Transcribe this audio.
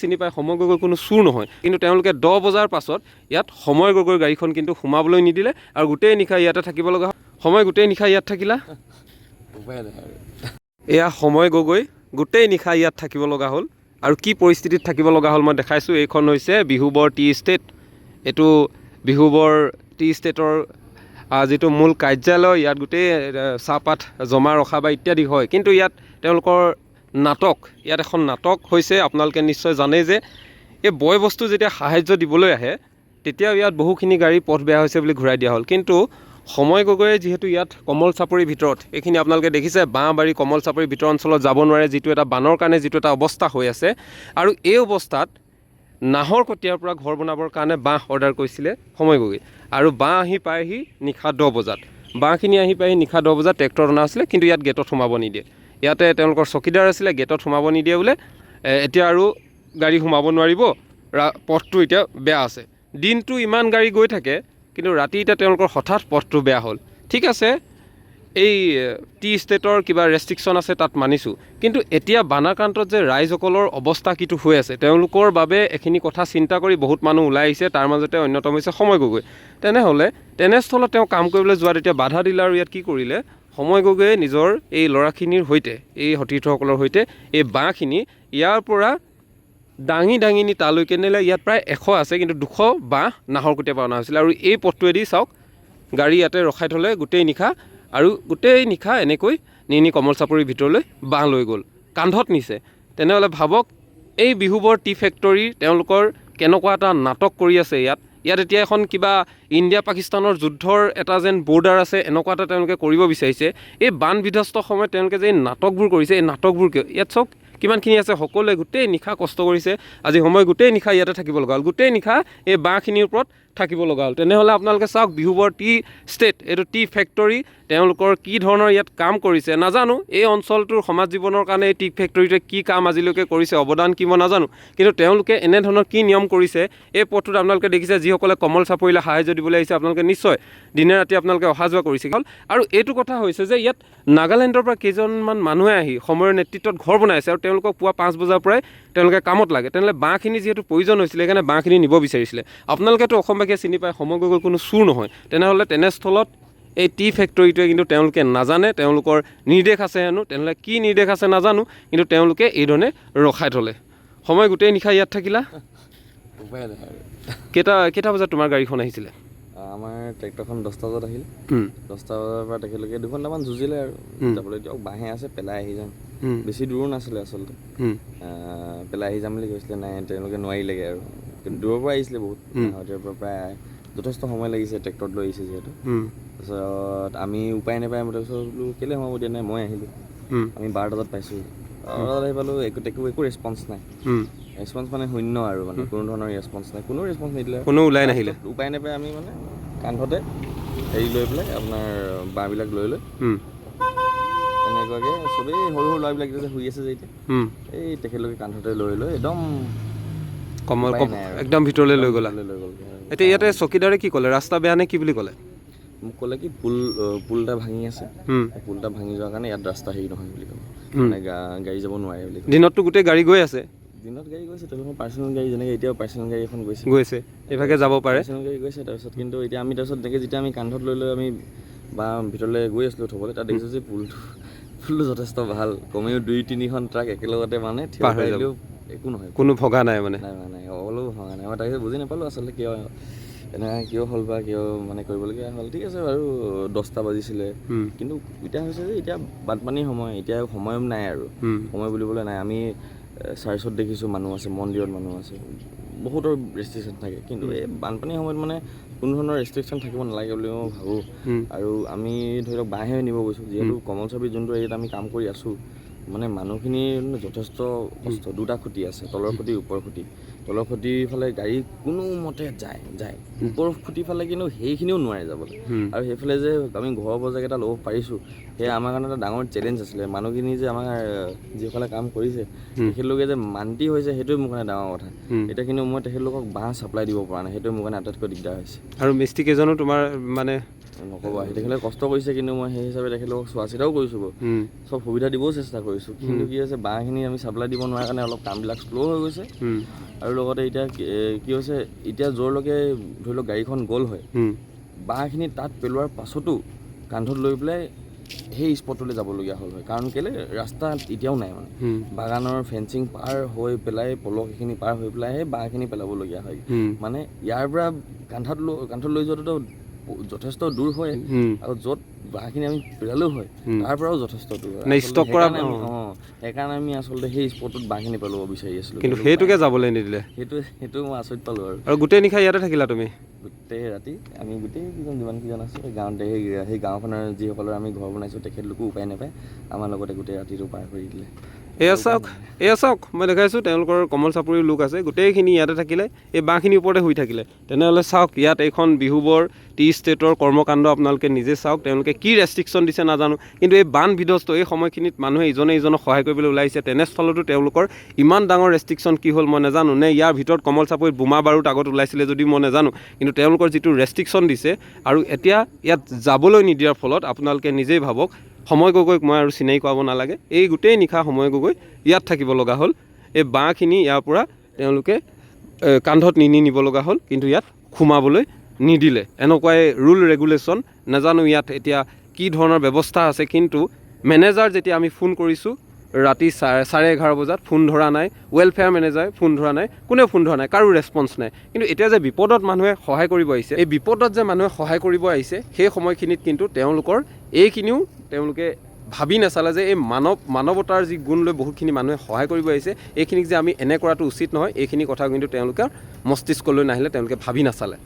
চিনি পায় সময় গগৈ কোনো চুৰ নহয়, কিন্তু তেওঁলোকে 10 বজাৰ পাছত ইয়াত সময় গগৈৰ গাড়ীখন কিন্তু সোমাবলৈ নিদিলে আৰু গোটেই নিশা ইয়াতে থাকিব লগা হ'ল। সময় গোটেই নিশা ইয়াত থাকিলা, এয়া সময় গগৈ গোটেই নিশা ইয়াত থাকিব লগা হ'ল। আৰু কি পৰিস্থিতিত থাকিব লগা হ'ল মই দেখাইছোঁ। এইখন হৈছে বিহুবৰ টি ষ্টেট। এইটো বিহুবৰ টি ষ্টেটৰ যিটো মূল কাৰ্যালয়, ইয়াত গোটেই চাহপাত জমা ৰখা বা ইত্যাদি হয়। কিন্তু ইয়াত তেওঁলোকৰ নাটক, ইয়াত এখন নাটক হৈছে। আপোনালোকে নিশ্চয় জানে যে এই বয় বস্তু যেতিয়া সাহাৰ্য দিবলৈ আহে তেতিয়াও ইয়াত বহুখিনি গাড়ী পথ বেয়া হৈছে বুলি ঘূৰাই দিয়া হ'ল। কিন্তু সময় গগৈয়ে যিহেতু ইয়াত কমল চাপৰিৰ ভিতৰত, এইখিনি আপোনালোকে দেখিছে বাঁহবাৰী কমল চাপৰিৰ ভিতৰ অঞ্চলত যাব নোৱাৰে, যিটো এটা বানৰ কাৰণে যিটো এটা অৱস্থা হৈ আছে। আৰু এই অৱস্থাত নাহৰ কটীয়াৰ পৰা ঘৰ বনাবৰ কাৰণে বাঁহ অৰ্ডাৰ কৰিছিলে সময় গগৈ। আৰু বাঁহ আহি পায়হি নিশা 10 বজাত। বাঁহখিনি আহি পায়হি নিশা 10 বজাত ট্ৰেক্টৰ অনা আছিলে, কিন্তু ইয়াত গেটত সোমাব নিদিয়ে। ইয়াতে তেওঁলোকৰ চকীদাৰ আছিলে, গেটত সোমাব নিদিয়ে বোলে। এতিয়া আৰু গাড়ী সোমাব নোৱাৰিব, পথটো এতিয়া বেয়া আছে। দিনটো ইমান গাড়ী গৈ থাকে, কিন্তু ৰাতি এতিয়া তেওঁলোকৰ হঠাৎ পথটো বেয়া হ'ল। ঠিক আছে, এই টি ষ্টেটৰ কিবা ৰেষ্ট্ৰিকশ্যন আছে তাত মানিছোঁ, কিন্তু এতিয়া বানাক্ৰান্তত যে ৰাইজসকলৰ অৱস্থা কিটো হৈ আছে, তেওঁলোকৰ বাবে এইখিনি কথা চিন্তা কৰি বহুত মানুহ ওলাই আহিছে। তাৰ মাজতে অন্যতম হৈছে সময় গগৈ। তেনেস্থলত তেওঁ কাম কৰিবলৈ যোৱাত এতিয়া বাধা দিলে। আৰু ইয়াত কি কৰিলে সময় গগৈয়ে নিজৰ এই ল'ৰাখিনিৰ সৈতে, এই সতীৰ্থসকলৰ সৈতে এই বাঁহখিনি ইয়াৰ পৰা দাঙি নি তালৈকে নিলে। ইয়াত প্ৰায় 100 আছে, কিন্তু 200 বাঁহ নাহৰকটীয়াৰ পৰা অনা হৈছিলে। আৰু এই পথটোৱেদি চাওক, গাড়ী ইয়াতে ৰখাই থ'লে গোটেই নিশা, আৰু গোটেই নিশা এনেকৈ নি কমল চাপৰিৰ ভিতৰলৈ বাঁহ লৈ গ'ল, কান্ধত নিছে। তেনেহ'লে ভাবক এই বিহুবৰ টি ফেক্টৰী তেওঁলোকৰ কেনেকুৱা এটা নাটক কৰি আছে। ইয়াত এতিয়া এখন কিবা ইণ্ডিয়া পাকিস্তানৰ যুদ্ধৰ এটা যেন বৰ্ডাৰ আছে, এনেকুৱা এটা তেওঁলোকে কৰিব বিচাৰিছে। এই বান বিধ্বস্ত সময়ত তেওঁলোকে যে এই নাটকবোৰ কৰিছে, এই নাটকবোৰ কিয়? ইয়াত চাওক কিমানখিনি আছে, সকলোৱে গোটেই নিশা কষ্ট কৰিছে। আজি সময় গোটেই নিশা ইয়াতে থাকিব লগা হ'ল, গোটেই নিশা এই বাঁহখিনিৰ ওপৰত থাকিব লগা হ'ল। তেনেহ'লে আপোনালোকে চাওক বিহুবৰ টি ষ্টেট, এইটো টি ফেক্টৰী, তেওঁলোকৰ কি ধৰণৰ ইয়াত কাম কৰিছে নাজানো। এই অঞ্চলটোৰ সমাজ জীৱনৰ কাৰণে এই টি ফেক্টৰীটোৱে কি কাম আজিলৈকে কৰিছে, অৱদান কি মই নাজানো, কিন্তু তেওঁলোকে এনেধৰণৰ কি নিয়ম কৰিছে। এই পথটোত আপোনালোকে দেখিছে যিসকলে কমল চাপৰিলৈ সাহাৰ্য দিবলৈ আহিছে, আপোনালোকে নিশ্চয় দিনে ৰাতি আপোনালোকে অহা যোৱা কৰিছে। আৰু এইটো কথা হৈছে যে ইয়াত নাগালেণ্ডৰ পৰা কেইজনমান মানুহে আহি সময়ৰ নেতৃত্বত ঘৰ বনাই আছে, আৰু তেওঁলোকক পুৱা 5 বজাৰ পৰাই তেওঁলোকে কামত লাগে। তেনেহ'লে বাঁহখিনি যিহেতু প্ৰয়োজন হৈছিলে, সেইকাৰণে বাঁহখিনি নিব বিচাৰিছিলে। আপোনালোকেতো অসমবাসীয়ে চিনি পায় সময় গগৈ কোনো চুৰ নহয়। তেনেস্থলত এই টি ফেক্টৰীটোৱে কিন্তু তেওঁলোকে নাজানে, তেওঁলোকৰ নিৰ্দেশ আছে হেনো। তেনেহ'লে কি নিৰ্দেশ আছে নাজানো, কিন্তু তেওঁলোকে এইধৰণে ৰখাই থ'লে। সময় গোটেই নিশা ইয়াত থাকিলা, কেইটা বজাত তোমাৰ গাড়ীখন আহিছিলে? আমাৰ ট্ৰেক্টৰখন 10টা বজাত আহিল। 10টা বজাৰ পৰা তেখেতলোকে 2 ঘণ্টামান যুঁজিলে আৰু যাবলৈ দিয়ক, বাঁহে আছে পেলাই আহি যাম। বেছি দূৰো নাছিলে আচলতে, পেলাই আহি যাম বুলি কৈছিলে। নাই, তেওঁলোকে নোৱাৰিলেগৈ আৰু দূৰৰ পৰা আহিছিলে বহুত, গুৱাহাটীৰ পৰা প্ৰায় যথেষ্ট সময় লাগিছে ট্ৰেক্টৰত লৈ আহিছে যিহেতু। তাৰপিছত আমি উপায় নাপায় তাৰপিছত বোলো কেলৈ সোমাব দিয়া নাই, মই আহিলোঁ। আমি 12টা বজাত পাইছোঁ, 12টা বজাত আহি পালোঁ, একো ৰেছপন্স নাই। ৰেছপন্স মানে শূন্য আৰু, মানে কোনো ধৰণৰ ৰেছপন্স নাই, কোনো ৰেছপন্স নিদিলে, কোনো ওলাই নাহিলে। উপায় নাপায় আমি মানে কান্ধতে হেৰি লৈ পেলাই আপোনাৰ বাঁহবিলাক লৈ এনেকুৱাকৈ চবেই সৰু ল'ৰাবিলাক যে শুই আছে যে এতিয়া, এই তেখেতলোকে কান্ধতে লৈ একদম ভিতৰলৈ লৈ গ'ল। এতিয়া ইয়াতে চকীদাৰে কি ক'লে, ৰাস্তা বেয়া নে কি বুলি ক'লে? মোক ক'লে কি পুল এটা ভাঙি আছে, পুল এটা ভাঙি যোৱাৰ কাৰণে ইয়াত ৰাস্তা হেৰি নহয় বুলি ক'লে, মানে গাড়ী যাব নোৱাৰে বুলি ক'লে। দিনততো গোটেই গাড়ী গৈ আছে, দিনত গাড়ী গৈছে, তেওঁলোকৰ পাৰ্চনেল গাড়ী, যেনেকৈ এতিয়াও পাৰ্চনেল গাড়ী এখন গৈছে, এইভাগে যাব পাৰে, পাৰ্চনেল গাড়ী গৈছে। তাৰপিছত কিন্তু এতিয়া আমি যেতিয়া আমি কান্ধত লৈ আমি বা ভিতৰলৈ গৈ আছিলোঁ থ'বলৈ, তাত দেখিছোঁ যে পুলটো যথেষ্ট ভাল, কমেও 2-3খন ট্ৰাক একেলগতে মানে থিয় হৈ দিলেও একো নহয়, কোনো ভগা নাই, মানে নাই অলপ ভগা নাই। মই তাকে বুজি নাপালোঁ আচলতে কিয় এনেকৈ কিয় হ'ল বা কিয় মানে কৰিবলগীয়া হ'ল। ঠিক আছে বাৰু, 10টা বাজিছিলে, কিন্তু এতিয়া হৈছে যে এতিয়া বানপানীৰ সময়, এতিয়া সময় নাই আৰু, সময় বুলিবলৈ নাই। আমি চাৰ্চত দেখিছোঁ মানুহ আছে, মন্দিৰত মানুহ আছে, বহুতৰ ৰেষ্ট্ৰিকশ্যন থাকে, কিন্তু এই বানপানীৰ সময়ত মানে কোনো ধৰণৰ ৰেষ্ট্ৰিকশ্যন থাকিব নালাগে বুলি মই ভাবোঁ। আৰু আমি ধৰি লওক বাঁহে নিব গৈছোঁ, যিহেতু কমল চাপৰিত যোনটো এৰিয়াত আমি কাম কৰি আছোঁ, মানে মানুহখিনিৰ যথেষ্ট কষ্ট। 2টা খুঁটি আছে, তলৰ খুঁটি ওপৰ খুঁটি। তলৰ খুঁটিৰ ফালে গাড়ী কোনো মতে যায়, ওপৰ খুঁটিৰ ফালে কিন্তু সেইখিনিও নোৱাৰে যাবলৈ। আৰু সেইফালে যে আমি ঘৰৰ বজাৰ এটা ল'ব পাৰিছোঁ, সেয়া আমাৰ কাৰণে এটা ডাঙৰ চেলেঞ্জ আছিলে। মানুহখিনি যে আমাৰ যিসকলে কাম কৰিছে, তেখেতলোকে যে মান্তি হৈছে, সেইটোৱে মোৰ কাৰণে ডাঙৰ কথা। এতিয়া কিন্তু মই তেখেতলোকক বাঁহ ছাপ্লাই দিব পৰা নাই, সেইটোৱে মোৰ কাৰণে আটাইতকৈ দিগদাৰ হৈছে। আৰু মিস্ত্ৰী কেইজনো তোমাৰ মানে নক'বা, তেখেতলোকে কষ্ট কৰিছে, কিন্তু মই সেই হিচাপে তেখেতলোকক চোৱা চিতাও কৰিছোঁ, চব সুবিধা দিবও চেষ্টা কৰিছোঁ। কৰিছোঁ, কিন্তু কি হৈছে বাঁহখিনি আমি চাপ্লাই দিব নোৱাৰা কাৰণে অলপ কামবিলাক শ্ল' হৈ গৈছে। আৰু লগতে এতিয়া কি হৈছে, এতিয়া য'ৰলৈকে ধৰি লওক গাড়ীখন গ'ল হয়, বাঁহখিনি তাত পেলোৱাৰ পাছতো কান্ধত লৈ পেলাই সেই স্পটলৈ যাবলগীয়া হ'ল হয়। কাৰণ কেলৈ ৰাস্তা এতিয়াও নাই মানে, বাগানৰ ফেঞ্চিং পাৰ হৈ পেলাই পলস এইখিনি পাৰ হৈ পেলাইহে বাঁহখিনি পেলাবলগীয়া হয়। মানে ইয়াৰ পৰা কান্ধত লৈ যোৱাটোতো যথেষ্ট দূৰ হয়, আৰু য'ত বাঁহখিনি আমি পেলালেও হয় তাৰ পৰাও যথেষ্ট দূৰ হয়। সেইকাৰণে আমি আচলতে সেই স্পটত বাঁহখিনি পেলাব বিচাৰি আছিলোঁ, কিন্তু সেইটোকে যাবলৈ নিদিলে। সেইটো মই আচৰিত পালোঁ। আৰু গোটেই নিশা ইয়াতে থাকিলা তুমি? গোটেই ৰাতি আমি গোটেইকেইজন যিমানকেইজন আছোঁ এই গাঁৱতে, সেই গাঁওখনৰ যিসকলৰ আমি ঘৰ বনাইছোঁ তেখেতলোকো উপায় নাপায় আমাৰ লগতে গোটেই ৰাতিটো পাৰ কৰি দিলে। এয়া চাওক মই দেখাইছোঁ তেওঁলোকৰ কমল চাপৰিৰ লোক আছে, গোটেইখিনি ইয়াতে থাকিলে, এই বাঁহখিনিৰ ওপৰতে শুই থাকিলে। তেনেহ'লে চাওক ইয়াত এইখন বিহুবৰ টি ষ্টেটৰ কৰ্মকাণ্ড আপোনালোকে নিজে চাওক, তেওঁলোকে কি ৰেষ্ট্ৰিকশ্যন দিছে নাজানো, কিন্তু এই বান বিধ্বস্ত এই সময়খিনিত মানুহে ইজনে ইজনক সহায় কৰিবলৈ ওলাইছে, তেনেস্থলতো তেওঁলোকৰ ইমান ডাঙৰ ৰেষ্ট্ৰিকশ্যন কি হ'ল মই নাজানো, নে ইয়াৰ ভিতৰত কমল চাপৰিত বোমা বাৰুদ আগত ওলাইছিলে যদি মই নাজানো, কিন্তু তেওঁলোকৰ যিটো ৰেষ্ট্ৰিকশ্যন দিছে আৰু এতিয়া ইয়াত যাবলৈ নিদিয়াৰ ফলত আপোনালোকে নিজেই ভাবক, সময় গগৈক মই আৰু চিনাকি কৰাব নালাগে, এই গোটেই নিশা সময় গগৈ ইয়াত থাকিব লগা হ'ল। এই বাঁহখিনি ইয়াৰ পৰা তেওঁলোকে কান্ধত নিব লগা হ'ল, কিন্তু ইয়াত সোমাবলৈ নিদিলে। এনেকুৱাই ৰুল ৰেগুলেশ্যন, নাজানো ইয়াত এতিয়া কি ধৰণৰ ব্যৱস্থা আছে, কিন্তু মেনেজাৰ যেতিয়া আমি ফোন কৰিছোঁ ৰাতি 11:30 বজাত, ফোন ধৰা নাই, ৱেলফেয়াৰ মেনেজাৰে ফোন ধৰা নাই, কোনেও ফোন ধৰা নাই, কাৰো ৰেছপন্স নাই। কিন্তু এতিয়া যে বিপদত মানুহে সহায় কৰিব আহিছে, এই বিপদত যে মানুহে সহায় কৰিব আহিছে সেই সময়খিনিত কিন্তু তেওঁলোকৰ এইখিনিও তেওঁলোকে ভাবি নাচালে যে এই মানৱতাৰ যি গুণ লৈ বহুতখিনি মানুহে সহায় কৰিব আহিছে, এইখিনিক যে আমি এনে কৰাটো উচিত নহয়, এইখিনি কথা কিন্তু তেওঁলোকৰ মস্তিষ্কলৈ নাহিলে, তেওঁলোকে ভাবি নাচালে।